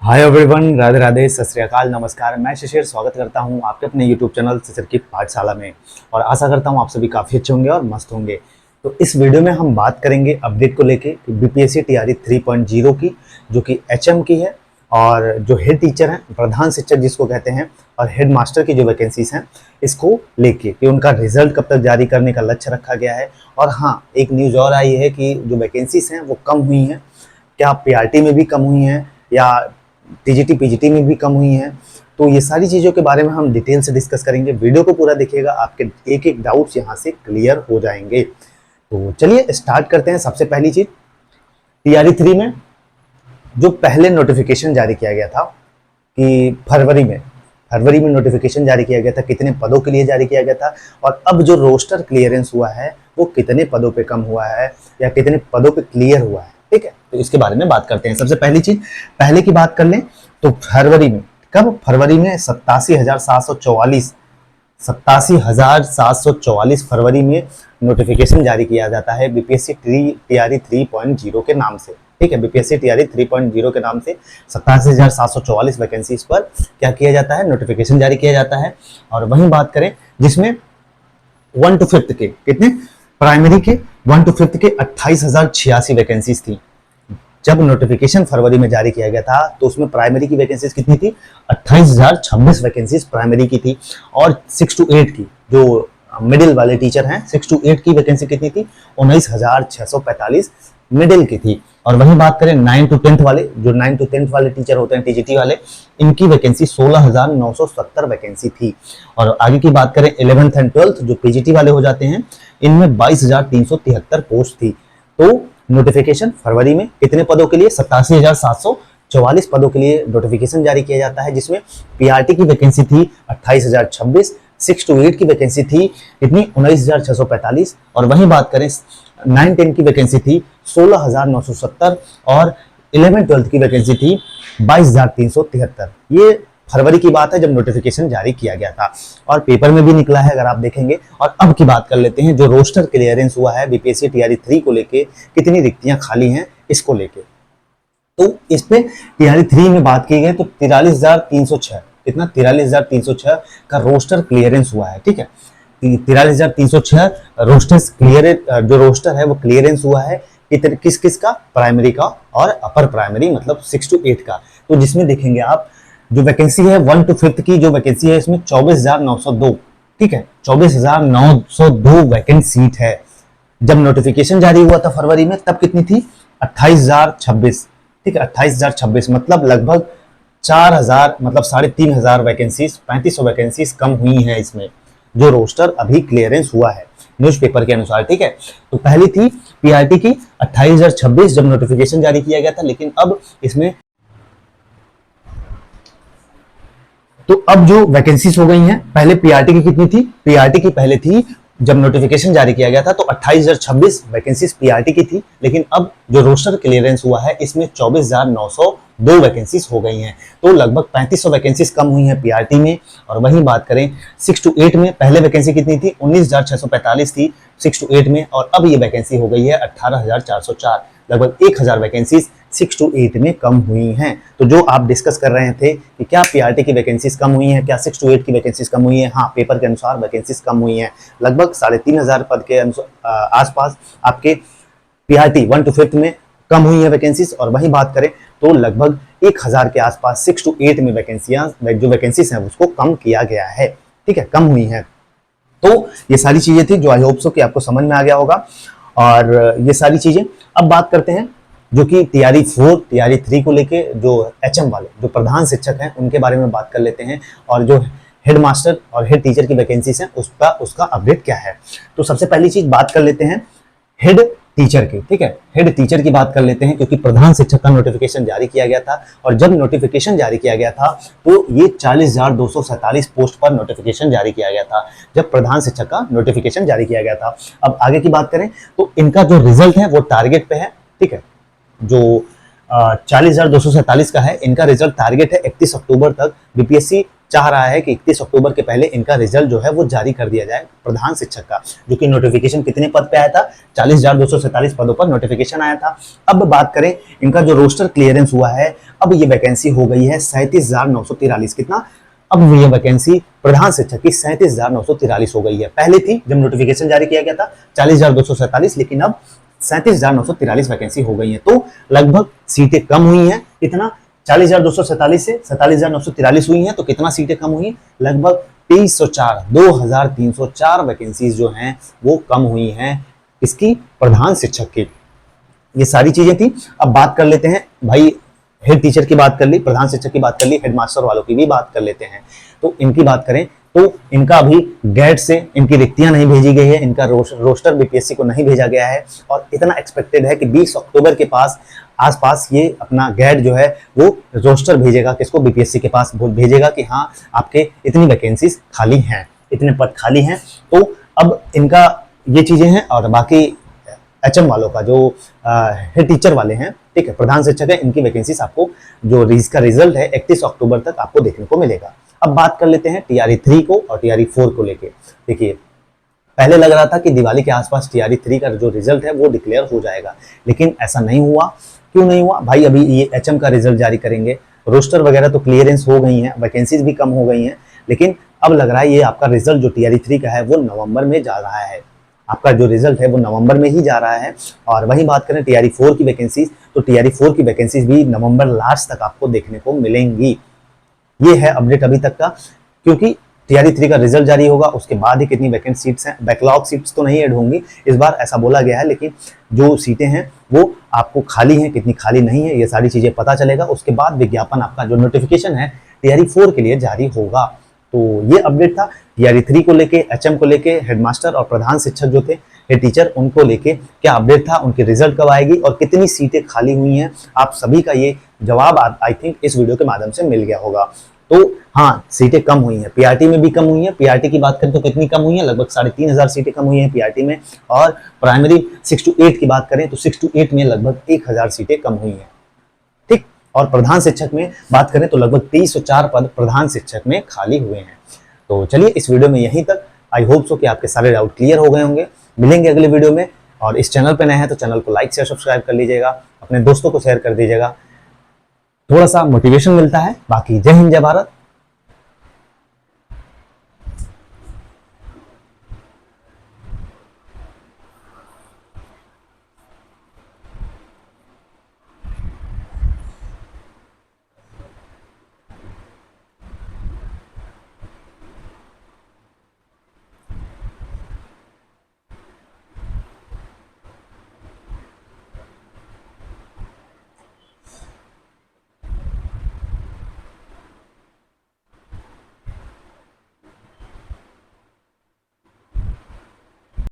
Hi everyone, Radhe Radhe, सत श्री अकाल, नमस्कार। मैं शिशिर स्वागत करता हूं आपके अपने यूट्यूब चैनल शिशिर की पाठशाला में। और आशा करता हूं आप सभी काफ़ी अच्छे होंगे और मस्त होंगे। तो इस वीडियो में हम बात करेंगे अपडेट को लेके कि बीपीएससी टीआरई 3.0 की, जो कि एचएम की है, और जो हेड टीचर हैं, प्रधान शिक्षक जिसको कहते हैं, और हेड मास्टर की जो वैकेंसीज हैं, इसको लेके कि उनका रिजल्ट कब तक जारी करने का लक्ष्य रखा गया है। और हाँ, एक न्यूज़ और आई है कि जो वैकेंसीज हैं वो कम हुई हैं, क्या पीआरटी में भी कम हुई हैं या टीजीटी पीजीटी में भी कम हुई हैं। तो ये सारी चीज़ों के बारे में हम डिटेल से डिस्कस करेंगे। वीडियो को पूरा देखिएगा, आपके एक एक डाउट्स यहाँ से क्लियर हो जाएंगे। तो चलिए स्टार्ट करते हैं। सबसे पहली चीज़, टीआरई 3 में जो पहले नोटिफिकेशन जारी किया गया था कि फरवरी में नोटिफिकेशन जारी किया गया था, कितने पदों के लिए जारी किया गया था, और अब जो रोस्टर क्लियरेंस हुआ है वो कितने पदों पे कम हुआ है या कितने पदों पे क्लियर हुआ है। ठीक है, तो इसके बारे में बात करते हैं। सबसे पहली चीज, पहले की बात कर लें तो फरवरी में, कब? फरवरी में 87,744 फरवरी में नोटिफिकेशन जारी किया जाता है बीपीएससी टीआरई 3.0 के नाम से। ठीक है, बीपीएससी टीआरई 3.0 के नाम से 87,744 वैकेंसीज पर क्या किया जाता है? नोटिफिकेशन जारी किया जाता है। और वहीं बात करें जिसमें 1 to 5th के कितने, प्राइमरी के 1 to 5th के 28,086 वैकेंसीज थी। जब नोटिफिकेशन फरवरी में जारी किया गया था तो उसमें प्राइमरी की वैकेंसीज कितनी थी? 28,026 वैकेंसीज प्राइमरी की थी। और 6 to 8 की, जो मिडिल वाले टीचर हैं, 6 to 8 की वैकेंसी कितनी थी? 19,645 मिडिल की थी। और वहीं बात करें 9 to 10th वाले, जो 9 to 10th वाले टीचर होते हैं, टीजीटी वाले, इनकी वैकेंसी 16,970 वैकेंसी थी। और आगे की बात करें 11th एंड 12th, जो पीजीटी वाले हो जाते हैं, इनमें 22,373 पोस्ट थी। तो नोटिफिकेशन फरवरी में कितने पदों के लिए? 87,744 पदों के लिए नोटिफिकेशन जारी किया जाता है, जिसमें पीआरटी की वैकेंसी थी 28,026, 6 to 8 की वैकेंसी थी कितनी? 19,645। और वहीं बात करें 9-10 की वैकेंसी थी 16,970 और 11-12 की वैकेंसी थी 22,373। ये फरवरी की बात है जब नोटिफिकेशन जारी किया गया था, और पेपर में भी निकला है अगर आप देखेंगे। और अब की बात कर लेते हैं, जो रोस्टर क्लियरेंस हुआ है बीपीएससी टीआरई 3 को लेके, कितनी रिक्तियां खाली हैं इसको लेके। तो इसमें टीआरई 3 में बात की गई तो 43,306, कितना? 43,306 का रोस्टर क्लियरेंस हुआ है। ठीक है, 43,306 रोस्टर क्लियर, जो रोस्टर है वो क्लियरेंस हुआ है किस किस का? प्राइमरी का और अपर प्राइमरी, मतलब 6 to 8 का। तो जिसमें देखेंगे आप, जो वैकेंसी है 1 to 5th की जो वैकेंसी है, इसमें 24,902, ठीक है, 24,902 वैकेंट सीट है। जब नोटिफिकेशन जारी हुआ था फरवरी में, तब कितनी थी? 28,026। ठीक है, 28,026, मतलब लगभग 4,000, मतलब 3,500 वैकेंसीज, 3500 वैकेंसीज कम हुई हैं इसमें, जो रोस्टर अभी क्लियरेंस हुआ है न्यूज़पेपर के अनुसार। ठीक है, तो पहली थी पीआरटी की 28,026 जब नोटिफिकेशन जारी किया गया था, लेकिन अब इसमें तो अब जो वैकेंसीज हो गई हैं, पहले पीआरटी की कितनी थी? पीआरटी की पहले थी, जब नोटिफिकेशन जारी किया गया था तो 28,026 वैकेंसीज पीआरटी की थी, लेकिन अब जो रोस्टर क्लियरेंस हुआ है इसमें 24,902 वैकेंसीज हो गई हैं। तो लगभग 3500 वैकेंसीज कम हुई हैं पीआरटी में। और वहीं बात करें 6 to 8 में, पहले वैकेंसी कितनी थी? 19,645 थी 6 to 8 में, और अब ये वैकेंसी हो गई है 18,404। लगभग 1,000 वैकेंसीज 6 to 8 में कम हुई हैं। तो जो आप डिस्कस कर रहे थे कि क्या पीआरटी की वैकेंसीज कम हुई हैं, क्या 6 to 8 की वैकेंसीज कम हुई हैं? हाँ, पेपर के अनुसार वैकेंसीज कम हुई हैं। लगभग 3,500 पद के आसपास आपके पीआरटी 1 to 5th में कम हुई है वैकेंसीज। और वहीं बात करें तो लगभग 1,000 के आसपास 6 to 8 में जो वैकेंसीज हैं उसको कम किया गया है। ठीक है, कम हुई हैं। तो ये सारी चीजें थी जो आई होप सो कि आपको समझ में आ गया होगा। और ये सारी चीजें, अब बात करते हैं जो कि टीआरई 4, टीआरई 3 को लेके जो एचएम वाले, जो प्रधान शिक्षक हैं, उनके बारे में बात कर लेते हैं। और जो हेड मास्टर और हेड टीचर की वैकेंसीज हैं उसका अपडेट क्या है। तो सबसे पहली चीज बात कर लेते हैं हेड टीचर की। ठीक है, हेड टीचर की बात कर लेते हैं, क्योंकि प्रधान शिक्षक का नोटिफिकेशन जारी किया गया था, और जब नोटिफिकेशन जारी किया गया था तो ये 40,247 पोस्ट पर नोटिफिकेशन जारी किया गया था, जब प्रधान शिक्षक का नोटिफिकेशन जारी किया गया था। अब आगे की बात करें तो इनका जो रिजल्ट है वो टारगेट पे है। ठीक है, जो 40,247 का है, इनका रिजल्ट टारगेट है 31 अक्टूबर तक बीपीएससी चाह रहा है कि 31 अक्टूबर के पहले इनका रिजल्ट जो है वो जारी कर दिया जाए प्रधान शिक्षक का, जो कि नोटिफिकेशन कितने पद पे आया था, 40,247 पदों पर नोटिफिकेशन आया था। अब बात करें इनका जो रोस्टर क्लियरेंस हुआ है, अब ये वैकेंसी हो गई है 37,943। कितना? अब ये वैकेंसी प्रधान शिक्षक की 37,943 हो गई है। पहले थी जब नोटिफिकेशन जारी किया गया था 40,247, लेकिन अब 37,943 वैकेंसी हो गई है। तो लगभग सीटें कम हुई हैं। कितना? 40,247 से 47,943 हुई हैं, तो कितना सीटें कम हुई? लगभग 2,304 वैकेंसीज जो हैं वो कम हुई हैं इसकी प्रधान शिक्षक की। ये सारी चीजें थी। अब बात कर लेते हैं भाई, हेड टीचर की बात कर ली, प्रधान शिक्षक की बात कर ली, हेडमास्टर वालों की भी बात कर लेते हैं। तो इनकी बात करें तो इनका अभी गैट से इनकी रिक्तियां नहीं भेजी गई है, इनका रोस्टर बीपीएससी को नहीं भेजा गया है, और इतना एक्सपेक्टेड है कि 20 अक्टूबर के आसपास ये अपना गैट जो है वो रोस्टर भेजेगा, किसको? बीपीएससी के पास भेजेगा कि हाँ आपके इतनी वैकेंसीज खाली हैं, इतने पद खाली हैं। तो अब इनका ये चीजें हैं। और बाकी एचएम वालों का, जो हेड टीचर वाले हैं, ठीक है, प्रधान शिक्षक है, इनकी वैकेंसीज आपको जो इसका रिजल्ट है 31 अक्टूबर तक आपको देखने को मिलेगा। अब बात कर लेते हैं टीआरई 3 को और टीआरई 4 को लेके। देखिए, पहले लग रहा था कि दिवाली के आसपास टीआरई 3 का जो रिजल्ट है वो डिक्लेयर हो जाएगा, लेकिन ऐसा नहीं हुआ। क्यों नहीं हुआ भाई? अभी ये एचएम का रिजल्ट जारी करेंगे, रोस्टर वगैरह तो क्लियरेंस हो गई है, वैकेंसीज भी कम हो गई हैं, लेकिन अब लग रहा है ये आपका रिजल्ट जो टीआरई 3 का है वो नवंबर में जा रहा है। आपका जो रिजल्ट है वो नवंबर में ही जा रहा है। और वही बात करें टीआरई 4 की वैकेंसीज, तो टीआरई 4 की वैकेंसीज भी नवंबर लास्ट तक आपको देखने को मिलेंगी। ये है अपडेट अभी तक का, क्योंकि टीआरई 3 का रिजल्ट जारी होगा उसके बाद ही कितनी वैकेंट सीट्स हैं, बैकलॉग सीट्स तो नहीं ऐड होंगी इस बार, ऐसा बोला गया है, लेकिन जो सीटें हैं वो आपको खाली हैं, कितनी खाली नहीं है, ये सारी चीजें पता चलेगा। उसके बाद विज्ञापन आपका जो नोटिफिकेशन है टीआरई 4 के लिए जारी होगा। तो ये अपडेट था टीआरई 3 को लेके, एचएम को लेके, हेडमास्टर और प्रधान शिक्षक जो थे, हेड टीचर, उनको लेके क्या अपडेट था, उनकी रिजल्ट कब आएगी और कितनी सीटें खाली हुई हैं, आप सभी का ये जवाब आई थिंक इस वीडियो के माध्यम से मिल गया होगा। तो हाँ, सीटें कम हुई हैं, पीआरटी में भी कम हुई है। पीआरटी की बात करें तो कितनी कम हुई है? लगभग 3,500 सीटें कम हुई हैं पीआरटी में। और प्राइमरी 6 to 8 की बात करें तो 6 to 8 में लगभग 1,000 सीटें कम हुई हैं, ठीक। और प्रधान शिक्षक में बात करें तो लगभग 2304 पद प्रधान शिक्षक में खाली हुए हैं। तो चलिए इस वीडियो में यहीं तक। आई होप सो कि आपके सारे डाउट क्लियर हो गए होंगे। मिलेंगे अगले वीडियो में, और इस चैनल पर नए हैं तो चैनल को लाइक शेयर सब्सक्राइब कर लीजिएगा, अपने दोस्तों को शेयर कर दीजिएगा, थोड़ा सा मोटिवेशन मिलता है। बाकी जय हिंद, जय भारत।